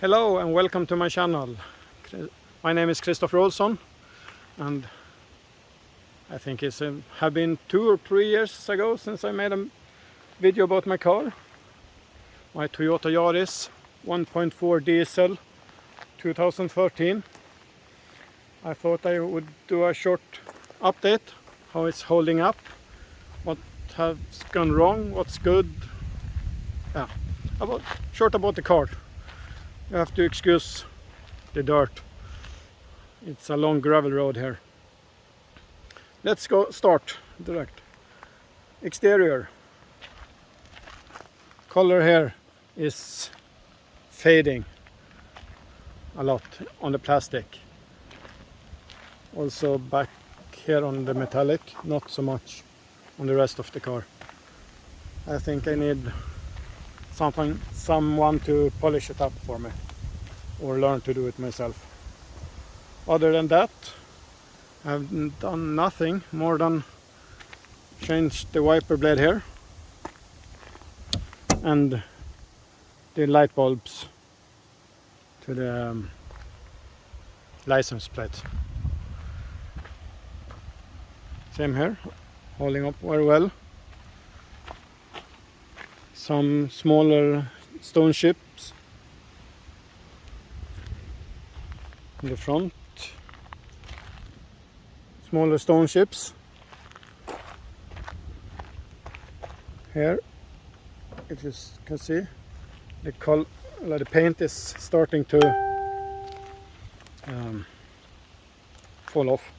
Hello and welcome to my channel. My name is Christopher Olsson, and I think it's have been 2 or 3 years ago since I made a video about my car. My Toyata Yaris 1.4 diesel 2013. I thought I would do a short update, how it's holding up, what has gone wrong, what's good. Yeah, short about the car. You have to excuse the dirt. It's a long gravel road here. Let's go start direct. Exterior. Color here is fading a lot on the plastic. Also back here on the metallic, not so much on the rest of the car. I think I need someone to polish it up for me, or learn to do it myself. Other than that, I've done nothing more than changed the wiper blade here and the light bulbs to the license plate. Same here, holding up very well. Some smaller stone chips in the front, smaller stone chips here. If you can see, the paint is starting to fall off.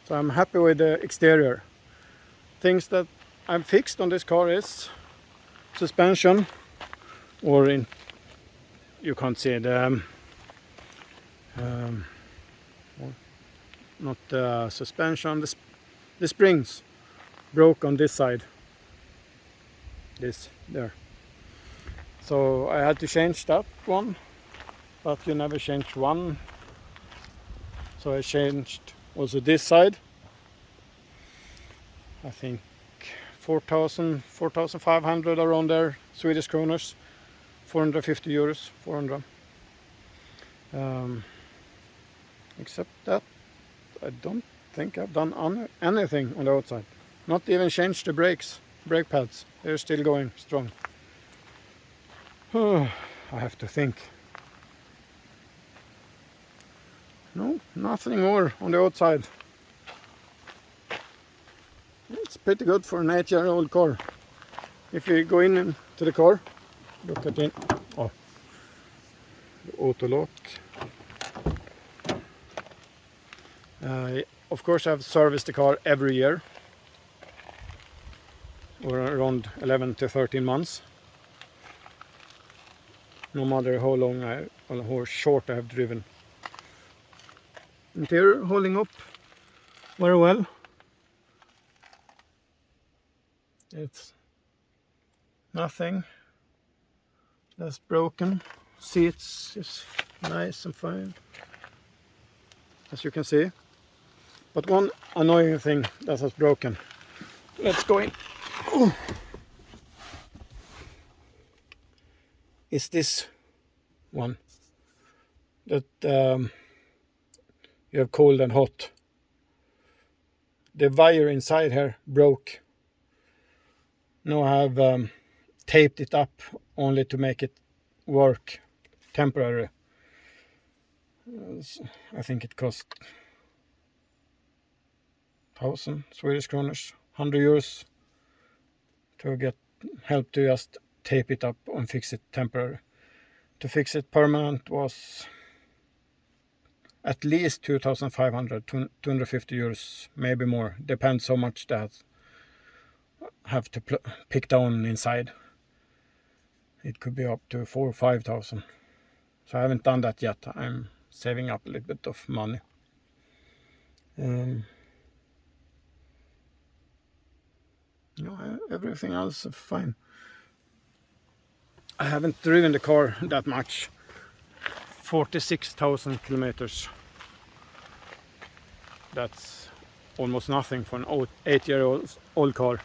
So I'm happy with the exterior. Things that I've fixed on this car is suspension, or you can't see the not the suspension, the springs broke on this side, this there, so I had to change that one, but you never change one, so I changed also this side. I think 4,500 around there, Swedish kronors, 450 euros, 400. Except that I don't think I've done anything on the outside. Not even changed the brake pads. They're still going strong. I have to think. No, nothing more on the outside. It's pretty good for an 8-year-old car. If you go into the car, look at it. Oh, the auto lock. Of course, I've serviced the car every year, or around 11 to 13 months. No matter how long or how short I have driven. Interior holding up very well. It's nothing that's broken. Seats is nice and fine, as you can see. But one annoying thing that has broken. Let's go in. Oh. Is this one that you have cold and hot. The wire inside here broke. Now I have taped it up only to make it work temporary. I think it cost 1,000 Swedish kronors, 100 euros to get help to just tape it up and fix it temporary. To fix it permanent was at least 2,500, 250 euros, maybe more. Depends how much that have to pick down inside. It could be up to 4,000 or 5,000. So I haven't done that yet. I'm saving up a little bit of money. No, everything else is fine. I haven't driven the car that much. 46,000 kilometers. That's almost nothing for an 8-year-old car.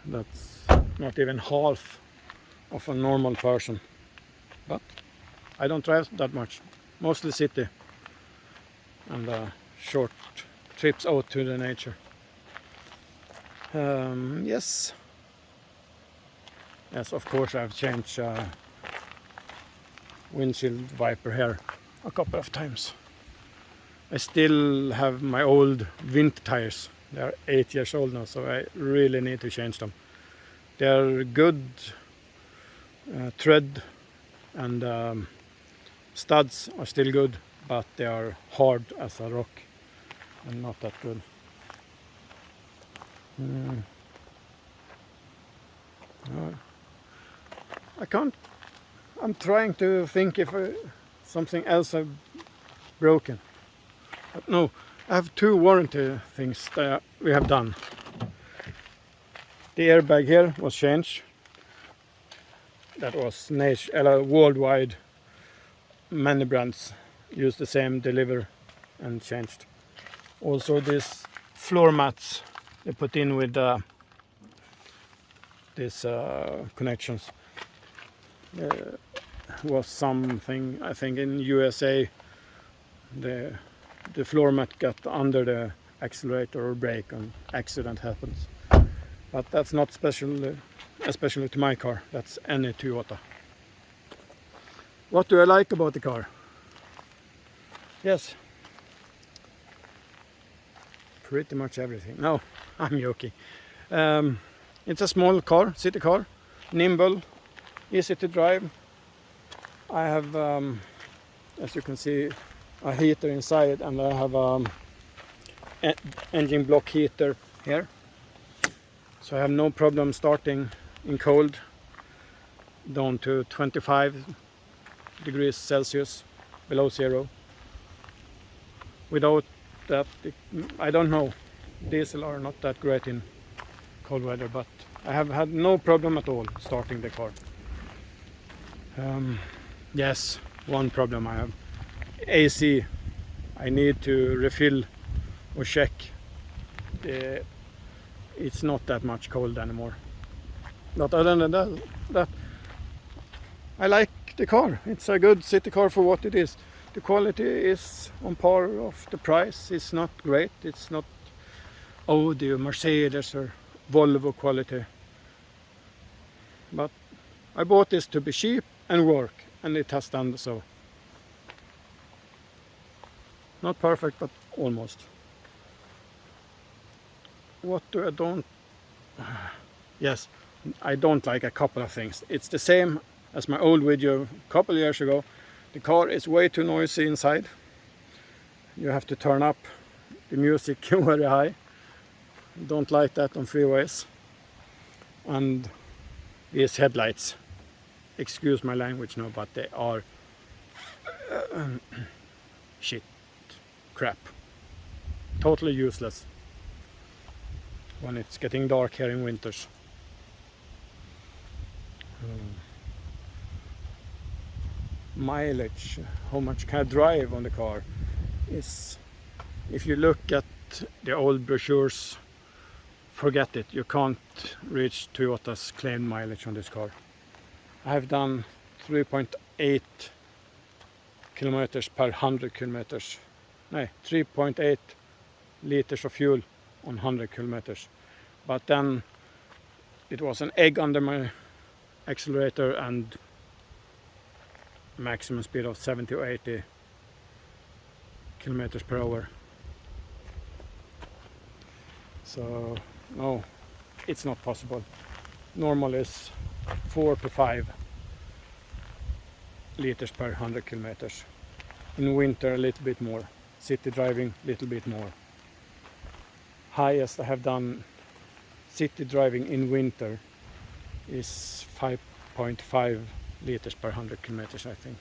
That's not even half of a normal person. But I don't drive that much, mostly city and short trips out to the nature. Yes, of course I've changed windshield wiper here a couple of times. I still have my old winter tires. They are 8 years old now, so I really need to change them. They are good tread, and studs are still good, but they are hard as a rock and not that good. I can't. I'm trying to think if something else I've broken. But no, I have 2 warranty things that we have done. The airbag here was changed. That was worldwide. Many brands use the same deliver and changed. Also these floor mats they put in with these connections. Was something, I think in USA the floor mat got under the accelerator or brake and accident happens. But that's not special, especially to my car. That's any Toyota. What do I like about the car? Yes, pretty much everything. No, I'm joking. It's a small car, city car, nimble, easy to drive. I have, as you can see, a heater inside, and I have engine block heater here. So I have no problem starting in cold down to 25 degrees Celsius, below zero. Without that, I don't know, diesel are not that great in cold weather, but I have had no problem at all starting the car. Yes, one problem I have, AC. I need to refill or check. It's not that much cold anymore. But other than that, I like the car. It's a good city car for what it is. The quality is on par of the price. It's not great. It's not Audi or Mercedes or Volvo quality. But I bought this to be cheap and work, and it has done so. Not perfect, but almost. What do I don't? Yes, I don't like a couple of things. It's the same as my old video a couple of years ago. The car is way too noisy inside. You have to turn up the music very high. Don't like that on freeways. And these headlights, excuse my language now, but they are shit, crap, totally useless when it's getting dark here in winters. Mileage, how much can I drive on the car, is, if you look at the old brochures, forget it. You can't reach Toyota's claimed mileage on this car. I have done 3.8 kilometers per 100 kilometers. No, 3.8 liters of fuel on 100 kilometers. But then it was an egg under my accelerator and maximum speed of 70 or 80 kilometers per hour. So no, it's not possible. Normal is 4 to 5 liters per 100 kilometers. In winter a little bit more. City driving a little bit more. Highest I have done city driving in winter is 5.5 liters per 100 kilometers, I think.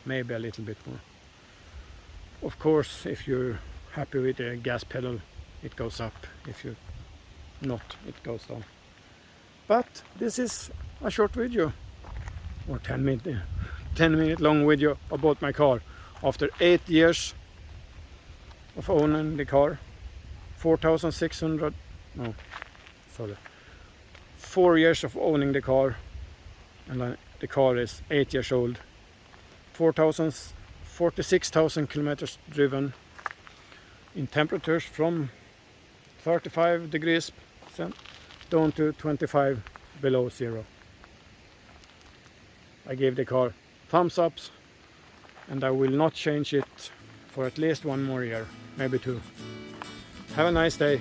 Maybe a little bit more. Of course, if you're happy with the gas pedal, it goes up. If you're not, it goes down. But this is a short video, or 10 minute long video about my car. After 8 years of owning the car, 4 years of owning the car, and the car is 8 years old. 46,000 kilometers driven in temperatures from 35 degrees down to 25 below zero. I gave the car thumbs ups, and I will not change it for at least 1 more year, maybe 2. Have a nice day,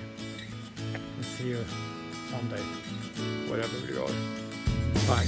and see you someday, wherever you are. Bye.